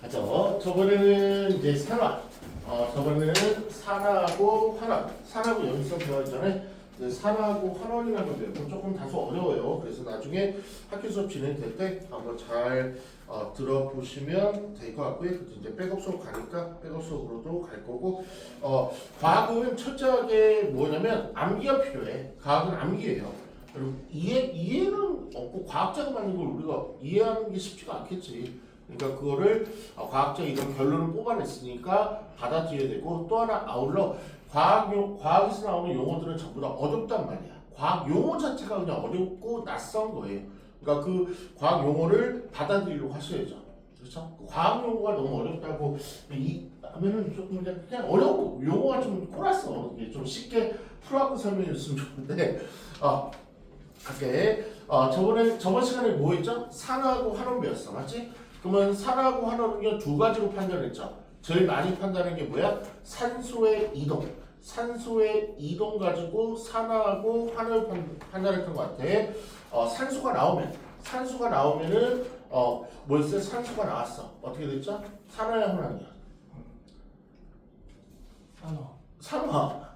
가죠. 저번에는 이제 산화. 저번에는 산화하고 환원. 산화하고 연습 배웠잖아요. 산화하고 환원이라는 걸 배우고 조금 다소 어려워요. 그래서 나중에 학교 수업 진행될 때 한번 잘 들어보시면 될 것 같고요. 이제 백업 수업 가니까 백업 수업으로도 갈 거고. 과학은 철저하게 뭐냐면 암기가 필요해. 과학은 암기예요. 그리고 이해는 없고 과학자가 만든 걸 우리가 이해하는 게 쉽지가 않겠지. 그러니까 그거를 과학자 이런 결론을 뽑아냈으니까 받아들여야 되고, 또 하나 아울러 과학에서 나오는 용어들은 전부 다 어렵단 말이야. 과학 용어 자체가 그냥 어렵고 낯선 거예요. 그러니까 그 과학 용어를 받아들이려고 하셔야죠. 그렇죠? 과학 용어가 너무 어렵다고 하면은 조금 그냥 어려워. 용어가 좀 꼬랐어. 이게 좀 쉽게 풀어갖고 설명해줬으면 좋은데, 갈게. 저번 시간에 뭐 했죠? 산화하고 환원 배웠어. 맞지? 그러면 산화하고 환원은 두 가지로 판단했죠. 제일 많이 판단한 게 뭐야? 산소의 이동. 산소의 이동 가지고 산화하고 환원을 판단했던 것 같아. 산소가 나오면은 뭐였어요? 산소가 나왔어. 어떻게 됐죠? 산화야 환원이야? 산화.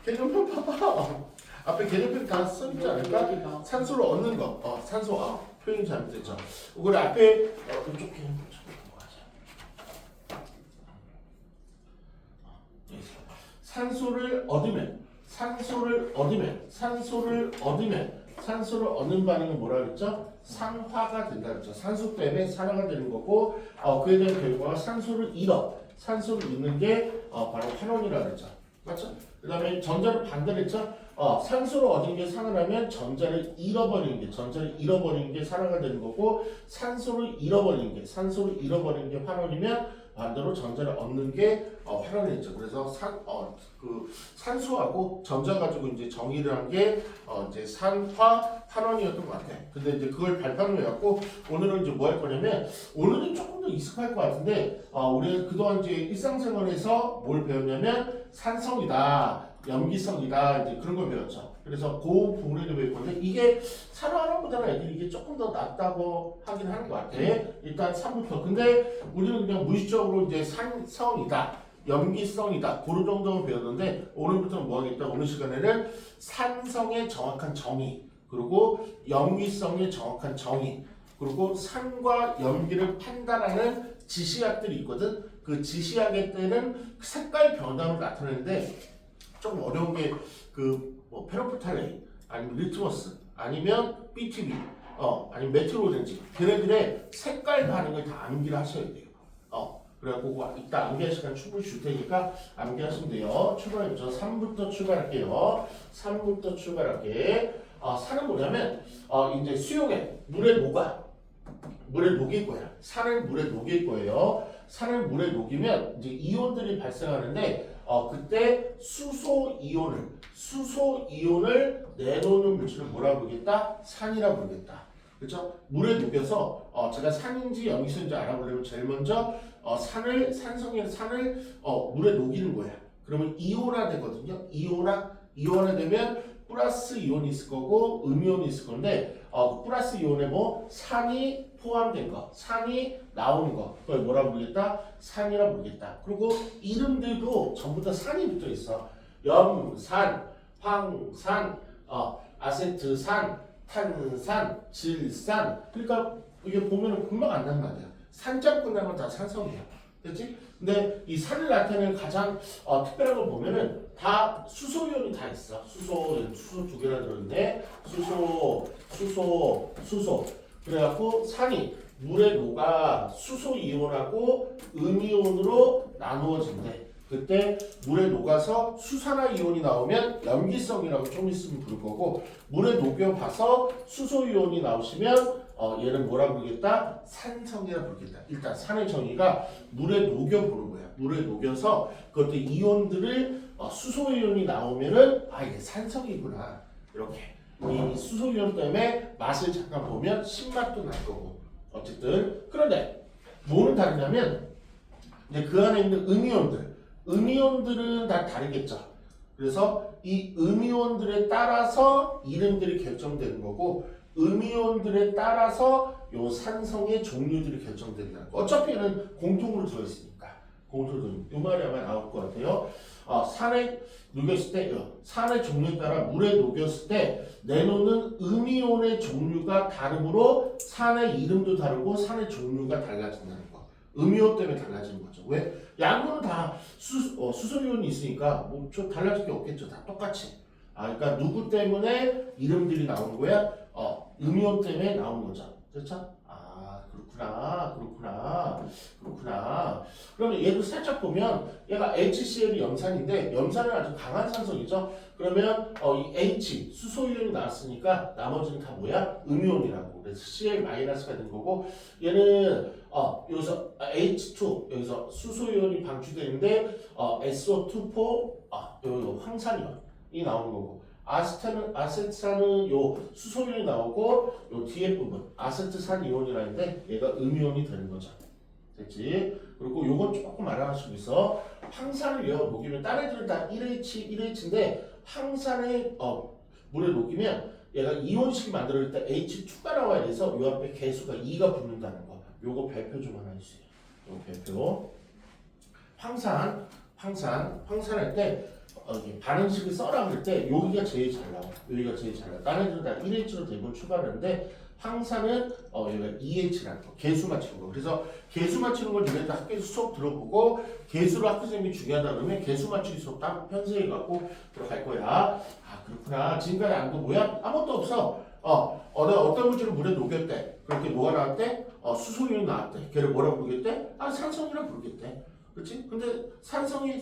개념표 봐봐. 앞에 개념표 다 써있지 않을까? 산소를 얻는 거. 산소. 표현이 잘못됐죠. 그걸 앞에 이쪽 개념표 산소를 얻는 반응은 뭐라 그랬죠? 산화가 된다 그랬죠. 산소 때문에 산화가 되는 거고, 그에 대한 결과가 산소를 잃는 게 바로 환원이라 그랬죠. 맞죠? 그 다음에 전자를 반대로 했죠. 산소를 얻은 게 산화라면 전자를 잃어버리는 게 산화가 되는 거고, 산소를 잃어버리는 게 환원이면 반대로 전자를 얻는 게 환원이죠. 그래서 산소하고 전자 가지고 이제 정의를 한 게 이제 산화 환원이었던 것 같아. 근데 이제 그걸 발판으로 해갖고 오늘은 이제 뭐 할 거냐면, 오늘은 조금 더 익숙할 것 같은데, 우리가 그동안 이제 일상생활에서 뭘 배웠냐면 산성이다, 염기성이다, 이제 그런 걸 배웠죠. 그래서 그 부분을 배울 건데, 이게 산화하나보다는 애들이 이게 조금 더 낫다고 하긴 하는 것 같아. 일단 3부터. 근데 우리는 그냥 무의식적으로 이제 산성이다, 염기성이다, 그 정도만 배웠는데, 오늘부터는 뭐 하겠다? 오늘 시간에는 산성의 정확한 정의, 그리고 염기성의 정확한 정의, 그리고 산과 염기를 판단하는 지시약들이 있거든. 그 지시약의 때는 색깔 변화를 나타내는데 좀 어려운 게 뭐 페로프탈레인, 아니면 리트머스, 아니면 BTB, 아니면 메트로렌지, 걔네들의 색깔 반응을 다 암기를 하셔야 돼요. 그래갖고 이따 암기할 시간 충분히 줄 테니까 암기하시면 돼요. 출발해보죠. 3부터 출발할게요. 3부터 출발할게. 산은 뭐냐면 이제 수용해, 물에 녹일 거야. 산을 물에 녹일 거예요. 산을 물에 녹이면 이제 이온들이 발생하는데, 그때 수소 이온을 내놓는 물질을 뭐라 부르겠다? 산이라 부르겠다. 그렇죠? 물에 녹여서 제가 산인지 염기성인지 알아보려면 제일 먼저 산성의 산을 물에 녹이는 거야. 그러면 이온화 되거든요. 이온화 되면 플러스 이온이 있을 거고 음이온이 있을 건데, 플러스 이온에 뭐 산이 포함된 거, 산이 나오는 거, 그걸 뭐라 부르겠다? 산이라 부르겠다. 그리고 이름들도 전부 다 산이 붙어 있어. 염산, 황산, 아세트산, 탄산, 질산. 그러니까 이게 보면은 금방 안단 말이야. 산자 끝나면 다 산성이야. 그렇지? 근데 이 산을 나타내는 가장 특별한 걸 보면은 다 수소이온이 다 있어. 수소 두 개나 들었는데, 수소. 그래갖고 산이 물에 녹아 수소이온하고 음이온으로 나누어진대. 그때 물에 녹아서 수산화 이온이 나오면 염기성이라고 좀 있으면 부를 거고, 물에 녹여봐서 수소이온이 나오시면 얘는 뭐라 부르겠다? 산성이라 부르겠다. 일단 산의 정의가 물에 녹여보는 거야. 물에 녹여서 그것도 이온들을 수소이온이 나오면은 이게 산성이구나. 이렇게. 이 수소이온 때문에 맛을 잠깐 보면 신맛도 날 거고. 어쨌든 그런데 뭐는 다르냐면, 이제 그 안에 있는 음이온들은 다 다르겠죠. 그래서 이 음이온들에 따라서 이름들이 결정되는 거고, 음이온들에 따라서 요 산성의 종류들이 결정된다는 거. 어차피 얘는 공통으로 들어있으니까. 공통으로 이 말이 아마 나올 것 같아요. 산에 녹였을 때, 산의 종류에 따라 물에 녹였을 때 내놓는 음이온의 종류가 다르므로 산의 이름도 다르고 산의 종류가 달라진다는 거. 음이온 때문에 달라지는 거죠. 왜? 양은 다 수소이온이 있으니까 뭐 좀 달라질 게 없겠죠. 다 똑같이. 그러니까 누구 때문에 이름들이 나오는 거야? 음이온 때문에 나오는 거죠. 그렇죠? 그렇구나. 그러면 얘도 살짝 보면 얘가 HCl이 염산인데 염산은 아주 강한 산성이죠. 그러면 이 H 수소이온이 나왔으니까 나머지는 다 뭐야? 음이온이라고. 그래서 Cl-가 된 거고 얘는 여기서 H2 여기서 수소이온이 방출되는데 SO2포 여기 황산이온이 나오는 거고. 아세트산은 요 수소이온이 나오고 요 뒤에 부분 아세트산 이온이라는데 얘가 음이온이 되는 거죠. 됐지? 그리고 요건 조금 알아가시고 있어. 황산을요 녹이면 다른 애들은 다 1H인데 황산에 물에 녹이면 얘가 이온식이 만들어질 때 H2가 나와야 돼서 요 앞에 개수가 2가 붙는다는 거. 요거 별표 좀 하나 해주세요. 요 별표. 황산할 때 반응식을 써라 그럴 때 여기가 제일 잘 나와. 다른 애들은 다 1H로 대부분 출발하는데 황산은 얘가 2H라는 거. 개수 맞추는 거. 그래서 개수 맞추는 걸 너네들 학교에서 수업 들어보고 개수를 학교 선생님이 중요하다 그러면 개수 맞추기 수업 딱 편성해 갖고 들어갈 거야. 그렇구나. 지금까지 안 거 뭐야? 아무것도 없어. 내가 어떤 물질을 물에 녹였대. 그렇게 뭐가 나왔대? 수소이온이 나왔대. 걔를 뭐라고 부르겠대? 산성이라고 부르겠대. 그렇지? 근데 산성이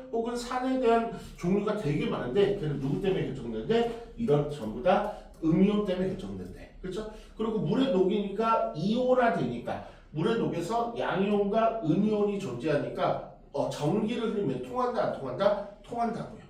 혹은 산에 대한 종류가 되게 많은데 걔는 누구 때문에 결정되는데 이런 전부 다 음이온 때문에 결정된대. 그렇죠? 그리고 물에 녹이니까 이온화되니까 물에 녹여서 양이온과 음이온이 존재하니까 전기를 흐르면 통한다 안 통한다? 통한다고요.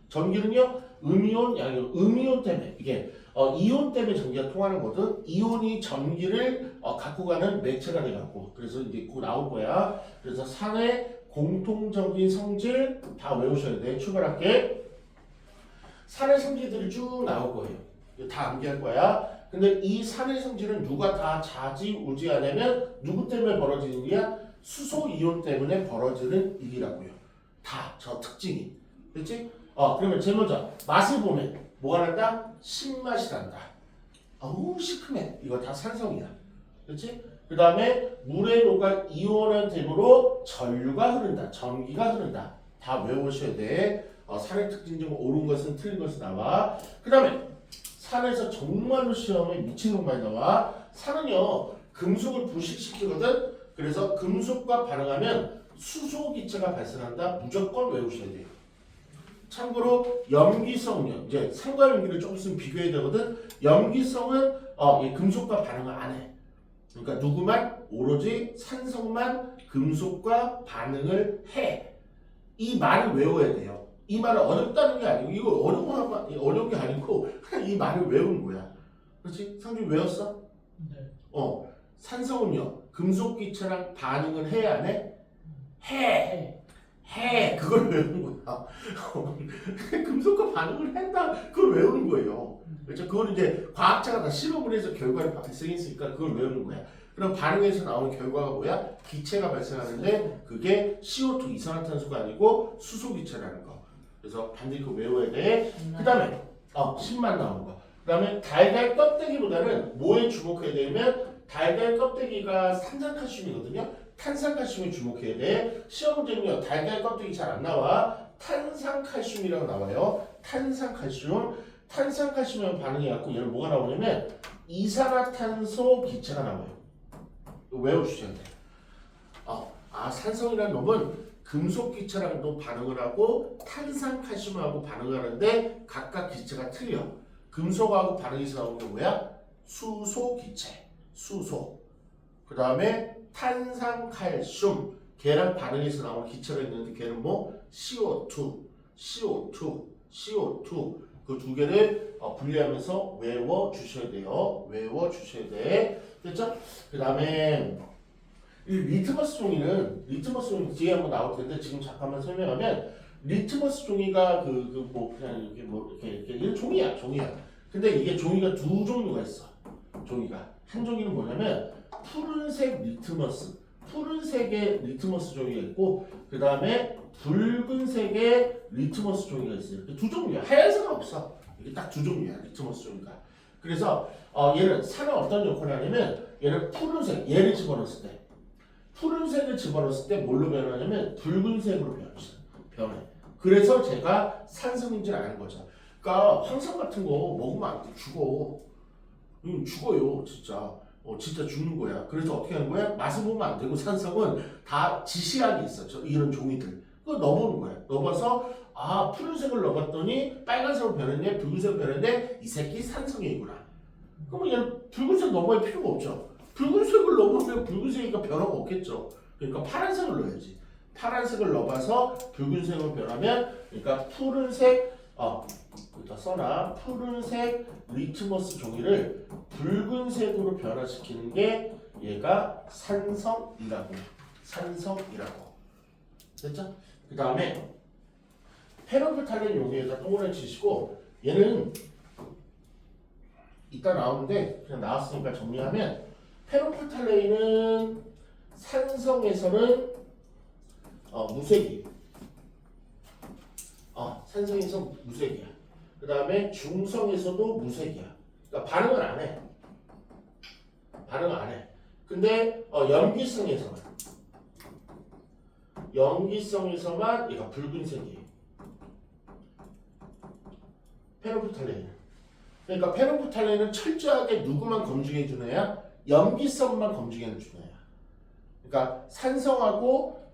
전기는요 음이온, 양이온, 음이온 때문에 이게 이온 때문에 전기가 통하는 거든 이온이 전기를 갖고 가는 매체가 돼갖고 그래서 이제 곧 나올 거야. 그래서 산의 공통적인 성질 다 외우셔야 돼. 출발할게. 산의 성질들이 쭉 나올 거예요. 이거 다 암기할 거야. 근데 이 산의 성질은 누가 다 좌지우지하냐면 누구 때문에 벌어지는 일이야? 수소 이온 때문에 벌어지는 일이라고요. 다 저 특징이. 그렇지? 그러면 제일 먼저 맛을 보면 뭐가 난다? 신맛이 난다. 시큼해. 이거 다 산성이야. 그렇지? 그 다음에 물에 녹아 이온화됨으로 전류가 흐른다. 전기가 흐른다. 다 외우셔야 돼. 산의 특징 중 옳은 것은 틀린 것은 나와. 그 다음에 산에서 정말로 시험에 미치는 것 많이 나와. 산은요 금속을 부식시키거든. 그래서 금속과 반응하면 수소 기체가 발생한다. 무조건 외우셔야 돼요. 참고로 염기성은요. 이제 산과 염기를 조금 있으면 비교해야 되거든. 염기성은 금속과 반응을 안 해. 그러니까 누구만 오로지 산성만 금속과 반응을 해. 이 말을 외워야 돼요. 이 말은 어렵다는 게 아니고 이거 어려운 게 아니고 그냥 이 말을 외우는 거야. 그렇지? 상준 외웠어? 네. 산성은요. 금속 기체랑 반응을 해 안 해? 해. 그걸 외우는 거야. 금속과 반응을 한다. 그걸 외우는 거예요. 그렇죠? 그걸 이제 과학자가 다 실험을 해서 결과를 발생했으니까 그걸 외우는 거야. 그럼 반응에서 나오는 결과가 뭐야? 기체가 발생하는데 그게 CO2 이산화탄소가 아니고 수소 기체라는 거. 그래서 반드시 그거 외워야 돼. 그 다음에 신만 나오는 거. 그 다음에 달걀 껍데기보다는 뭐에 주목해야 되냐면 달걀 껍데기가 산산칼슘이거든요. 탄산칼슘에 주목해야 돼. 시험 문제는요. 달걀 껍데기 잘 안 나와. 탄산칼슘이라고 나와요. 탄산칼슘이랑 반응이 갖고 얘는 뭐가 나오냐면 이산화탄소 기체가 나와요. 외워주셔야 돼. 산성이라는 놈은 금속 기체랑도 반응을 하고 탄산칼슘하고 반응을 하는데 각각 기체가 틀려. 금속하고 반응해서 나오는 게 뭐야? 수소 기체. 수소. 그 다음에 탄산칼슘. 걔랑 반응해서 나오는 기체가 있는데 걔는 뭐? CO2. 그 두 개를 분리하면서 외워주셔야 돼요. 외워주셔야 돼. 됐죠? 그 다음에 리트머스 종이는 뒤에 한번 나올 텐데 지금 잠깐만 설명하면 리트머스 종이가 그냥 이렇게 이런 종이야. 근데 이게 종이가 두 종류가 있어. 종이가 한 종이는 뭐냐면 푸른색 리트머스, 푸른색의 리트머스 종이가 있고 그 다음에 붉은색의 리트머스 종이가 있어요. 이렇게 두 종류야. 하얀색은 없어. 이게 딱 두 종류야 리트머스 종이가. 그래서 얘는 산은 어떤 역할을 하냐면 얘는 푸른색, 얘를 집어넣었을 때 푸른색을 집어넣었을 때 뭘로 변하냐면 붉은색으로 변해. 그래서 제가 산성인지를 아는 거죠. 그러니까 황산 같은 거 먹으면 안 돼. 죽어. 죽어요 진짜. 진짜 죽는 거야. 그래서 어떻게 하는 거야? 맛을 보면 안 되고 산성은 다 지시약이 있어. 이런 종이들. 그거 넣어보는 거야. 넣어봐서 푸른색을 넣어봤더니 빨간색으로 변했네, 붉은색으로 변했네. 이 새끼 산성이구나. 그러면 얘는 붉은색 넣어볼 필요가 없죠. 붉은색을 넣어보면 붉은색이니까 변화가 없겠죠. 그러니까 파란색을 넣어야지. 파란색을 넣어봐서 붉은색으로 변하면 그러니까 푸른색 여기다 써놔. 푸른색 리트머스 종이를 붉은색으로 변화시키는 게 얘가 산성이라고. 됐죠? 그 다음에 페로프탈렌 용기에다 동그라미 치시고 얘는 이따 나오는데 그냥 나왔으니까 정리하면 페로프탈렌은 산성에서는 무색이. 산성에서 무색이야. 그 다음에 중성에서도 무색이야. 그러니까 반응을 안 해. 근데 염기성에서만 얘가 붉은색이에요. 페로프탈렌은. 그러니까 페로프탈렌은 철저하게 누구만 검증해 주는 애야? 염기성만 검증해 주는 애야. 그러니까 산성하고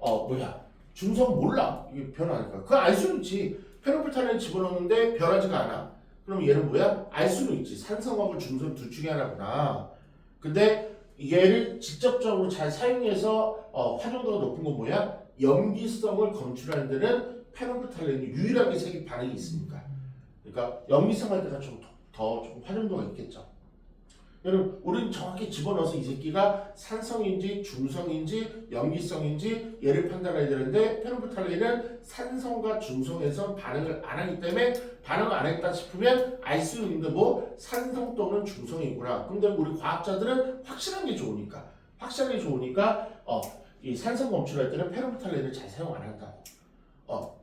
중성 몰라. 이게 변하니까. 그거 알 수는 있지. 페로프탈렌 집어넣는데 변하지가 않아. 그럼 얘는 뭐야? 알 수는 있지. 산성하고 중성 둘 중에 하나구나. 근데 얘를 직접적으로 잘 사용해서 활용도가 높은 건 뭐야? 염기성을 검출하는 데는 페로프탈렌이 유일하게 색이 반응이 있으니까. 그러니까 염기성 할 때가 좀 활용도가 있겠죠. 여러분, 우리는 정확히 집어넣어서 이 새끼가 산성인지 중성인지 염기성인지 얘를 판단해야 되는데 페로프탈렌은 산성과 중성에서 반응을 안 하기 때문에 반응을 안 했다 싶으면 알 수 있는데 산성 또는 중성이구나. 근데 우리 과학자들은 확실하게 좋으니까 이 산성 검출할 때는 페로프탈렌을 잘 사용 안 한다고.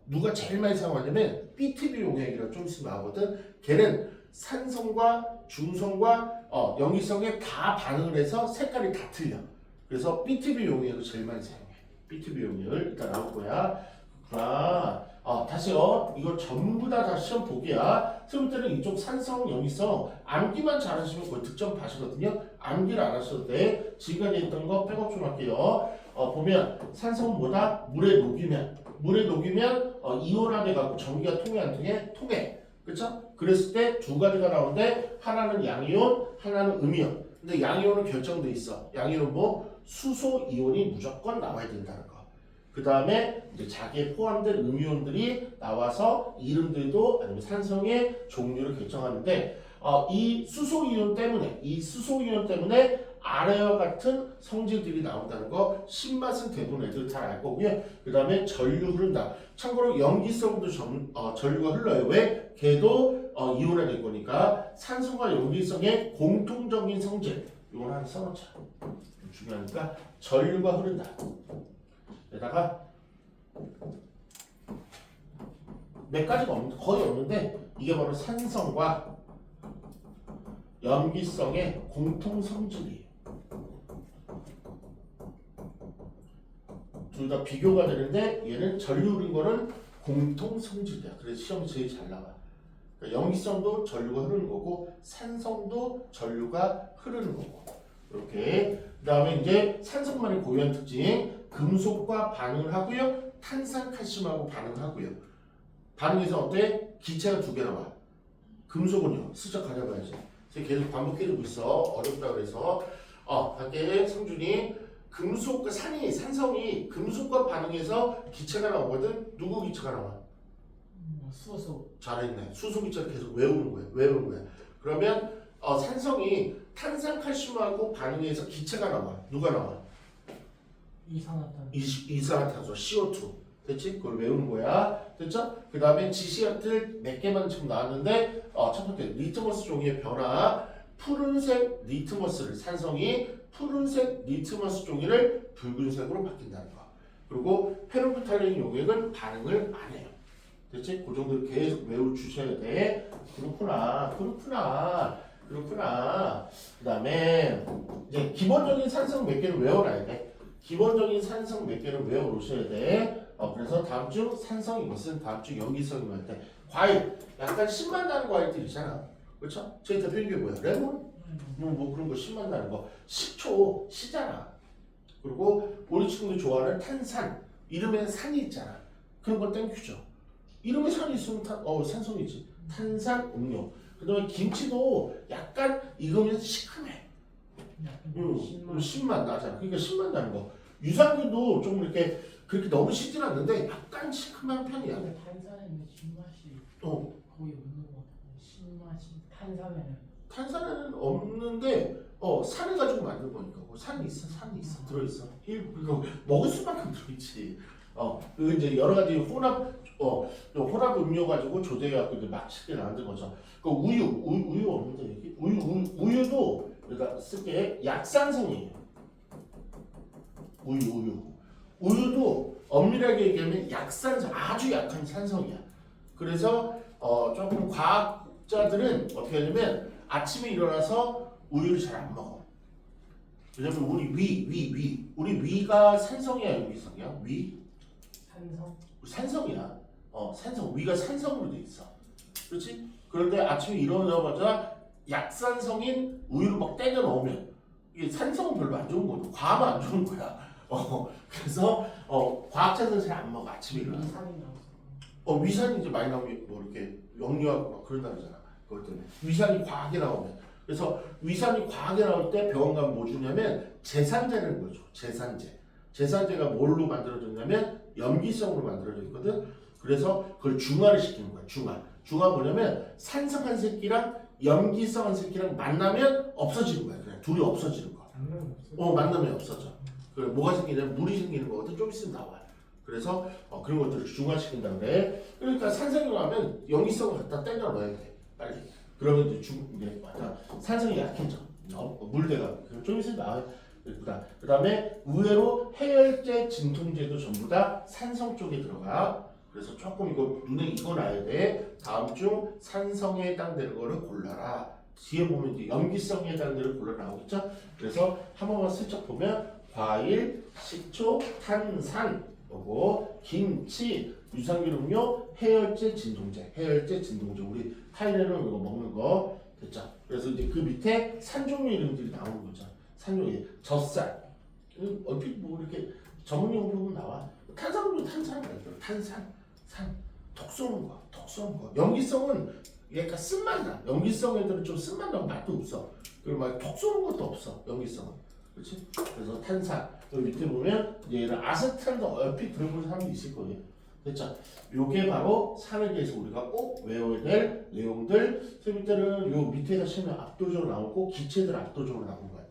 누가 제일 많이 사용하냐면 BTB 용액이라고 좀 있으면 나오거든. 걔는 산성과 중성과 염기성에 다 반응을 해서 색깔이 다 틀려. 그래서 BTB 용액을 제일 많이 사용해. BTB 용액을 이따 나올 거야. 다시요. 이거 전부 다 시험 보기야. 시험 때는 이쪽 산성, 염기성 암기만 잘하시면 거의 득점 받으시거든요. 암기를 안 하셔도 돼. 지금까지 했던 거 백업 좀 할게요. 보면 산성은 뭐다? 물에 녹이면 이온화돼 갖고 전기가 통해 안 통해? 통해. 그렇죠? 그랬을 때 두 가지가 나오는데 하나는 양이온, 하나는 음이온. 근데 양이온은 결정돼 있어. 양이온은 수소 이온이 무조건 나와야 된다는 거. 그 다음에 이제 자기에 포함된 음이온들이 나와서 이름들도 아니면 산성의 종류를 결정하는데 이 수소 이온 때문에 아래와 같은 성질들이 나온다는 거 신맛은 대부분 애들 잘 알 거고요. 그 다음에 전류 흐른다. 참고로 염기성도 전류가 흘러요. 왜? 걔도 이온화될 거니까 산성과 염기성의 공통적인 성질 이걸 하나 써놓자. 중요하니까 전류가 흐른다. 에다가 몇 가지가 거의 없는데 이게 바로 산성과 염기성의 공통 성질이에요. 둘 다 비교가 되는데 얘는 전류 흐른 거는 공통 성질이야. 그래서 시험이 제일 잘 나와. 그러니까 염기성도 전류가 흐르는 거고 산성도 전류가 흐르는 거고. 이렇게. 그다음에 이제 산성만의 고유한 특징, 금속과 반응을 하고요, 탄산칼슘하고 반응을 하고요. 반응에서 어때? 기체가 두 개 나와. 금속은요, 슬쩍 가져봐야지. 계속 반복해주고 있어. 어렵다 그래서. 밖에 성준이 산성이 금속과 반응해서 기체가 나오거든. 누구 기체가 나와? 수소. 잘했네. 수소 기체를 계속 외우는 거야. 그러면 산성이 탄산칼슘하고 반응해서 기체가 나와. 누가 나와? 이산화탄소. 이산화탄소 CO2. 됐지? 그걸 외우는 거야. 됐죠? 그 다음에 지시약들 몇 개만 지금 나왔는데 첫 번째 리트머스 종이의 변화. 푸른색 리트머스를 산성이 푸른색 리트머스 종이를 붉은색으로 바뀐다는 거. 그리고 페로프탈린 용액은 반응을 안 해요. 됐지? 그 정도를 계속 외워 주셔야 돼. 그렇구나. 그 다음에 이제 기본적인 산성 몇 개를 외워놔야 돼. 기본적인 산성 몇 개를 외워 놓으셔야 돼. 그래서 다음 주 산성이 무슨 다음 주 염기성이 뭐 때 과일 약간 신맛 나는 과일들 있잖아. 그렇죠? 제 대표적인 게 뭐야? 레몬? 뭐 그런 거 신맛 나는 거. 식초 시잖아. 그리고 우리 친구들이 좋아하는 탄산. 이름에 산이 있잖아. 그런 거 땡큐죠. 이름에 산이 있으면 산성이지. 탄산 음료. 그다음에 김치도 약간 익으면 시큼해. 신맛 나잖아. 그러니까 신맛 나는 거. 유산균도 좀 이렇게 그렇게 너무 시진 않는데 약간 시큼한 편이야. 근데 탄산에는 신맛이 거의 없는 것 같아요. 신맛이 탄산에는 없는데 산을 가지고 만든 거니까. 산이 있어. 들어있어. 그거 먹을 수만큼 들어있지. 그 이제 여러 가지 혼합 음료 가지고 조제해갖고 이제 맛있게 만든 거죠. 그 우유 없는데 여기 우유도 여기다 쓸게 약산성이에요. 우유도 엄밀하게 얘기하면 약산성, 아주 약한 산성이야. 그래서 조금 과학자들은 어떻게 하냐면 아침에 일어나서 우유를 잘 안 먹어. 왜냐면 우리 위가 산성이야, 염기성이야? 산성이야. 산성. 위가 산성으로 돼 있어. 그렇지? 그런데 아침에 일어나자마자 약산성인 우유를 막 때려 넣으면 이게 산성은 별로 안 좋은 거고 과하면 안 좋은 거야. 그래서 과학자들은 잘 안 먹어. 아침에 일어나. 위산이 이제 많이 나오면 뭐 이렇게 역류하고 막 그런다 그러잖아. 그것 때문에 위산이 과하게 나오면. 그래서 위산이 과하게 나올 때 병원 가면 뭐 주냐면 제산제를 거죠. 제산제가 뭘로 만들어졌냐면 염기성으로 만들어져 있거든. 그래서 그걸 중화를 시키는 거야. 중화 뭐냐면 산성 한 새끼랑 염기성 한 새끼랑 만나면 없어지는 거야. 그냥 둘이 없어지는 거. 만나면 없어져. 그래 뭐가 생기냐면 물이 생기는 거거든. 좀 있으면 나와. 그래서 그런 것들을 중화시킨다 그래. 그러니까 산성이 나면 염기성을 갖다 때려 넣어야 돼. 빨리. 그러면 이제 산성이 약해져. 물대가. 좀 있으면 나와. 그 다음에 의외로 해열제, 진통제도 전부 다 산성 쪽에 들어가. 그래서 조금 이거 눈에 익어놔야 돼. 다음 주 산성에 해당되는 거를 골라라. 뒤에 보면 이제 염기성에 해당되는 걸 골라 나오겠죠? 그래서 한 번만 슬쩍 보면 과일, 식초, 탄산, 요거 김치, 유산균 음료, 해열제, 진통제. 우리 타이레놀 이거 먹는 거 됐죠? 그래서 이제 그 밑에 산종류 이름들이 나오는 거죠. 산종류, 젖살. 얼핏 뭐 이렇게 전문용어로 나와. 탄산음료 탄산. 톡 쏘는 거. 염기성은 약간 쓴맛 나. 염기성 애들은 좀 쓴맛 나고 맛도 없어. 그리고 막 톡 쏘는 것도 없어. 염기성은. 그렇지? 그래서 탄산. 여기 밑에 보면 얘는 아세탄도 얼핏 들어본 사람도 있을 거예요. 됐죠? 요게 바로 산에 대해서 우리가 꼭 외워야 될 내용들. 그 밑에는 요 밑에다 치면 압도적으로 나오고 기체들 압도적으로 나오는 것 같아.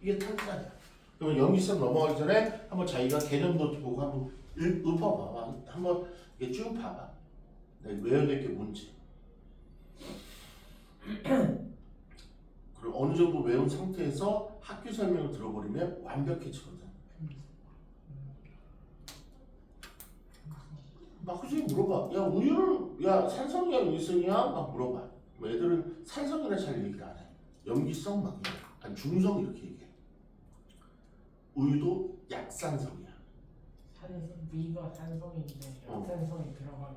이게 탄산이야. 그러면 염기성 넘어가기 전에 한번 자기가 개념 노트 보고 한번 읊어봐. 한번 이게 쭉 봐봐. 내가 외워야 될 게 뭔지. 그리고 어느 정도 외운 상태에서 학교 설명을 들어버리면 완벽해지거든. 막 선생님 물어봐. 야 우유는 산성이야 염기성이야? 막 물어봐. 뭐 애들은 산성이라 잘 얘기를 안 해. 염기성 막 이래. 아니 중성 이렇게 얘기해. 우유도 약산성이야. 위가 산성인데 약산성이 들어가면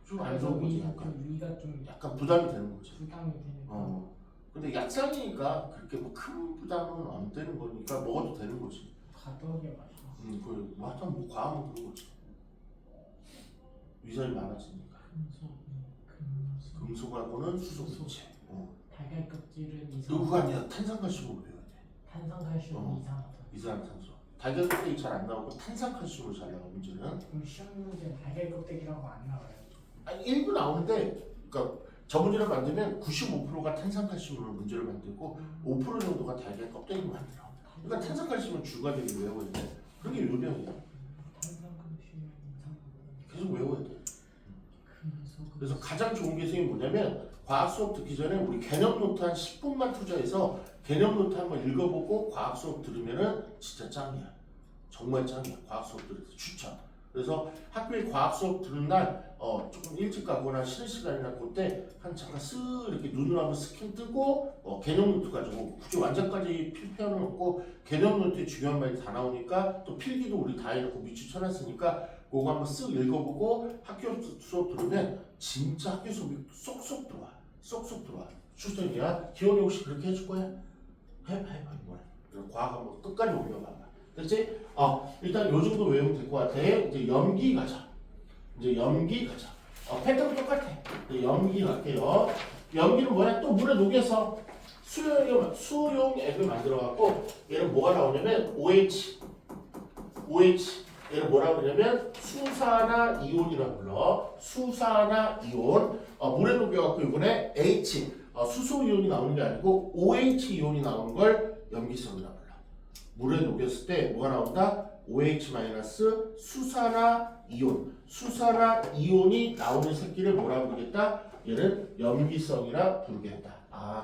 좀 안 좋은 거지. 위가 좀 약간 부담이 되는 거지. 부담이 되니까. 근데 약산이니까 그렇게 뭐 큰 부담은 안 되는 거니까 먹어도 되는 거지. 가덕의 맛이. 뭐 하여튼 뭐 과하면 그런 거지. 위산이 많아지니까. 금속하고는 수소기체. 달걀 껍질은 그거 아니야. 탄산칼슘으로 배워야 돼. 탄산칼슘 이산화탄소. 달걀 껍데기 잘 안 나오고 탄산칼슘으로 잘 나와 문제는. 그럼 시험 문제 달걀 껍데기라고 안 나와요? 아니 일부 나오는데, 그러니까 저 문제를 만들면 95%가 탄산칼슘으로 문제를 만들고 5% 정도가 달걀 껍데기로 만들어. 그러니까 탄산칼슘은 주가 되게 외워야 돼. 그게 요령이야. 탄산칼슘 계속 외워야 돼. 금속. 그래서 가장 좋은 게 선생님 뭐냐면 과학 수업 듣기 전에 우리 개념 노트 한 10분만 투자해서 개념 노트 한번 읽어보고 과학 수업 들으면은 진짜 짱이야. 정말 짱이야. 과학 수업 들을 때 추천. 그래서 학교에 과학 수업 들은 날 조금 일찍 가거나 쉬는 시간이나 그때 한 잠깐 쓱 이렇게 눈을 한번 스킨 뜨고 개념 노트 가지고 굳이 완전까지 필패는 없고 개념 노트에 중요한 말이 다 나오니까 또 필기도 우리 다 해놓고 밑줄 쳐놨으니까 그거 한번 쓱 읽어보고 학교 수업 들으면 진짜 학교 수업이 쏙쏙 들어와. 쏙쏙 들어와. 추천이야. 기원이 혹시 그렇게 해줄 거야? 해봐 이번에. 그래서 과학 한번 끝까지 올려봐봐. 됐지? 일단 요 정도 외우면 될 것 같아. 이제 염기 가자. 패턴 똑같아. 이제 염기 갈게요. 염기는 뭐야? 또 물에 녹여서 수용액을 만들어갖고 얘는 뭐가 나오냐면 OH. 얘를 뭐라고 그러냐면 수산화 이온이라고 불러. 수산화 이온. 물에 녹여갖고 이번에 H 수소 이온이 나오는 게 아니고 OH 이온이 나오는 걸 염기성이라고 불러. 물에 녹였을 때 뭐가 나온다? OH- 수산화 이온. 수산화 이온이 나오는 새끼를 뭐라고 부르겠다? 얘는 염기성이라 부르겠다.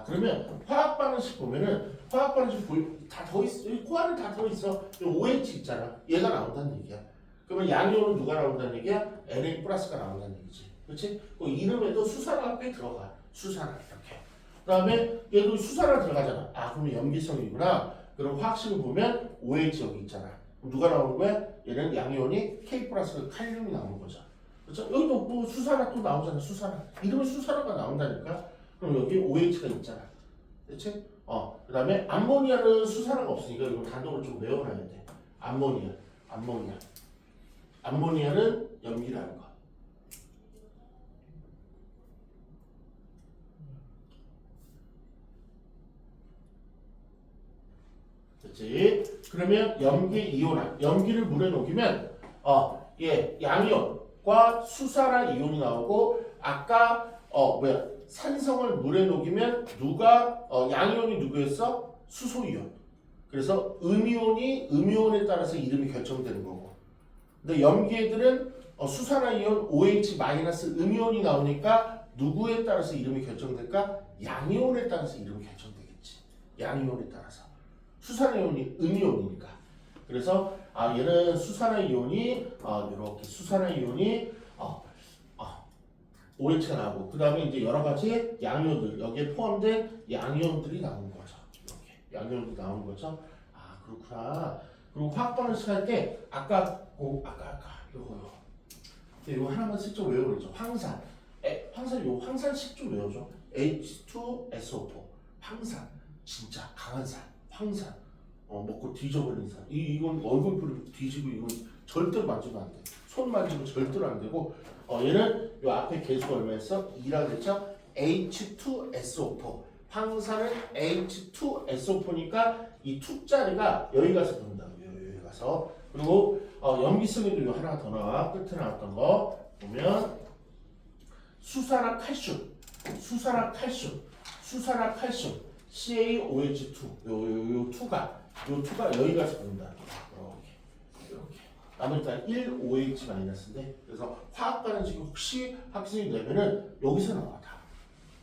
그러면 화학 반응식 보면은 화학 반응식 다 더 있어. 여기 코 안에 다 더 있어. OH 있잖아. 얘가 나온다는 얘기야. 그러면 양이온은 누가 나온다는 얘기야? Na 플러스가 나온다는 얘기지. 그렇지? 그 이름에도 수산화가 꽤 들어가. 수산화 이렇게. 그다음에 얘도 수산화 들어가잖아. 그러면 염기성이구나. 그럼 화학식을 보면 OH 여기 있잖아. 누가 나오는 거야? 얘는 양이온이 K 플러스 칼륨이 나오는 거죠. 그렇죠? 여기도 뭐 수산화 또 나오잖아. 수산화. 이름은 수산화가 나온다니까. 그럼 여기 OH가 있잖아. 그렇지? 그 다음에 암모니아는 수산화가 없으니까 이거 단독으로 좀 외워놔야 돼. 암모니아는 염기라는 거. 그렇지? 그러면 염기 이온화. 염기를 물에 녹이면 양이온과 수산화 이온이 나오고 아까 산성을 물에 녹이면 누가 양이온이 누구였어? 수소이온. 그래서 음이온에 따라서 이름이 결정되는 거고. 근데 염기애들은 수산화 이온 OH- 음이온이 나오니까 누구에 따라서 이름이 결정될까? 양이온에 따라서 이름이 결정되겠지. 양이온에 따라서. 수산화 이온이 음이온이니까. 그래서 얘는 수산화 이온이 이렇게 수산화 이온이 OH가 나오고 그 다음에 이제 여러 가지 양이온들 여기에 포함된 양이온들이 나오는 거죠. 이렇게 양이온들이 나오는 거죠. 그렇구나. 그리고 화학 반응식 할 때 아까 이거 하나만 슬쩍 외워보죠. 황산 요 황산식 좀 외워줘. H2SO4 황산 진짜 강한 산 황산 먹고 뒤져버린 산 이건 얼굴 부리고 뒤지고 이건 절대로 만지면 안 돼. 손 만지면 절대로 안 되고 얘는 요 앞에 개수가 얼마였어? 2라고 그랬죠? H2SO4 황산은 H2SO4니까 이 2자리가 여기 가서 붙는다고 여기 가서. 그리고 염기성에도 요 하나 더 나와. 끝에 나왔던 거 보면 수산화 칼슘 CaOH2 요 2가 여기 가서 붙는다. 이렇게. 나머지 다 1OH-인데 그래서 화학 반응식이 혹시 학생이 되면은 여기서 나와 다.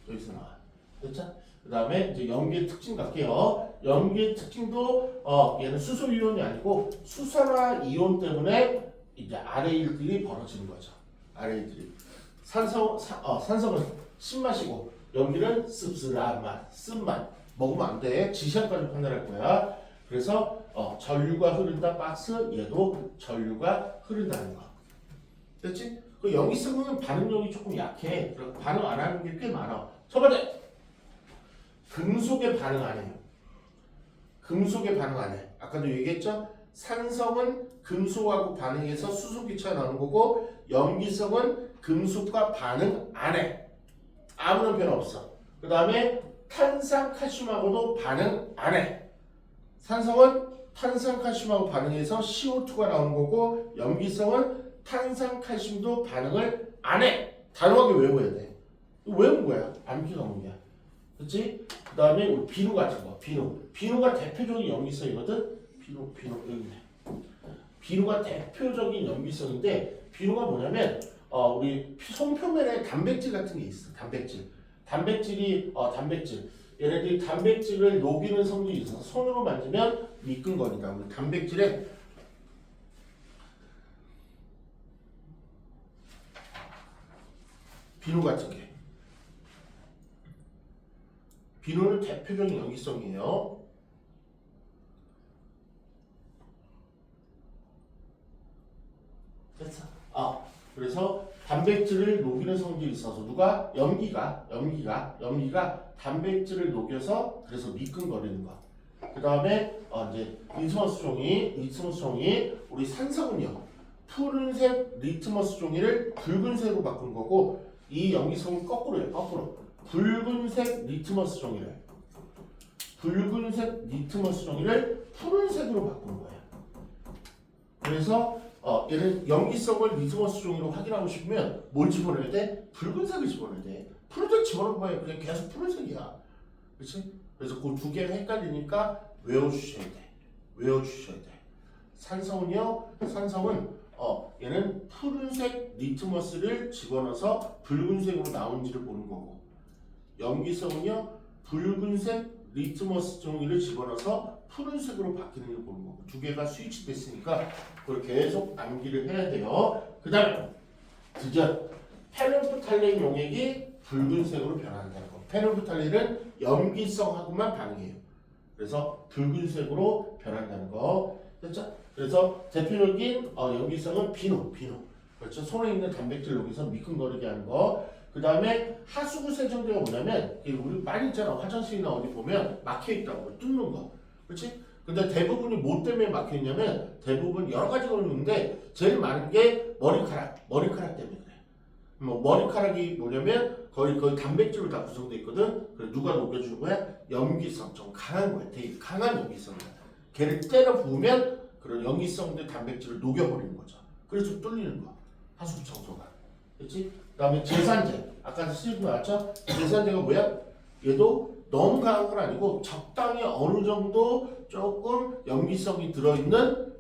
여기서 나와. 됐죠? 그 다음에 이제 염기의 특징 갈게요. 염기의 특징도 얘는 수소 이온이 아니고 수산화 이온 때문에 이제 RA들이 벌어지는 거죠. RA들이 산성은 신맛이고 염기는 씁쓸한 맛, 쓴맛 먹으면 안 돼. 지시한까지 판단할 거야. 그래서 전류가 흐른다 박스 얘도 전류가 흐른다는 거. 됐지? 그 염기성은 반응력이 조금 약해. 반응 안 하는 게 꽤 많아. 첫 번째 금속에 반응 안 해요. 금속에 반응 안 해. 아까도 얘기했죠? 산성은 금속하고 반응해서 수소기체가 나오는 거고 염기성은 금속과 반응 안 해. 아무런 변화 없어. 그 다음에 탄산칼슘하고도 반응 안 해. 산성은 탄산칼슘하고 반응해서 CO2가 나오는 거고 염기성은 탄산칼슘도 반응을 안 해. 단호하게 외워야 돼. 외운 거야. 암기가 오는 거야. 그렇지? 그 다음에 우리 비누 같은 거. 비누가 대표적인 염기성이거든. 비누 여기 있네. 비누가 대표적인 염기성인데 비누가 뭐냐면 우리 손표면에 단백질 같은 게 있어. 단백질이 단백질. 얘네들이 단백질을 녹이는 성질이 있어서 손으로 만지면 미끈거리다. 우리 단백질에 비누 같은 게. 비누는 대표적인 염기성이에요. 됐어. 그래서 단백질을 녹이는 성질이 있어서 누가 염기가 단백질을 녹여서 그래서 미끈거리는 거. 그 다음에 이제 리트머스 종이 우리 산성은요 푸른색 리트머스 종이를 붉은색으로 바꾼 거고 이 염기성은 거꾸로예요. 거꾸로 붉은색 리트머스 종이를 푸른색으로 바꾼 거예요. 그래서 얘는 염기성을 리트머스 종이로 확인하고 싶으면 뭘 집어넣어야 돼? 붉은색을 집어넣어야 돼. 푸른색 집어넣은 거예요. 그냥 계속 푸른색이야. 그렇지? 그래서 그 두 개가 헷갈리니까 외워주셔야 돼. 산성은 얘는 푸른색 리트머스를 집어넣어서 붉은색으로 나온지를 보는 거고 염기성은요 붉은색 리트머스 종이를 집어넣어서 푸른색으로 바뀌는 걸 보는 거고 두 개가 스위치 됐으니까 그걸 계속 암기를 해야 돼요. 그 다음에 드디어 페놀프탈레인 용액이 붉은색으로 변한다는 거. 페놀프탈레인은 염기성하고만 반응해요. 그래서 붉은색으로 변한다는 거. 됐죠? 그래서 대표적인 염기성은 비누. 그렇죠? 손에 있는 단백질 녹여서 미끈거리게 하는 거. 그 다음에 하수구 세정제가 뭐냐면 우리 많이 있잖아. 화장실이나 어디 보면 막혀있다고 뚫는 거. 그렇지? 근데 대부분이 뭐 때문에 막혀있냐면 대부분 여러 가지가 있는데 제일 많은 게 머리카락 때문에 그래. 뭐 머리카락이 뭐냐면 거의 단백질로 다 구성되어 있거든. 그래 누가 녹여주는 거야? 염기성 좀 강한 거야. 되게 강한 염기성이야. 걔를 때려 부으면 그런 염기성들 단백질을 녹여버리는 거죠. 그래서 뚫리는 거. 하수구 청소가. 그렇지? 그 다음에 제산제. 아까 슬리프 나왔죠? 제산제가 뭐야? 얘도 너무 강한 건 아니고 적당히 어느 정도 조금 염기성이 들어있는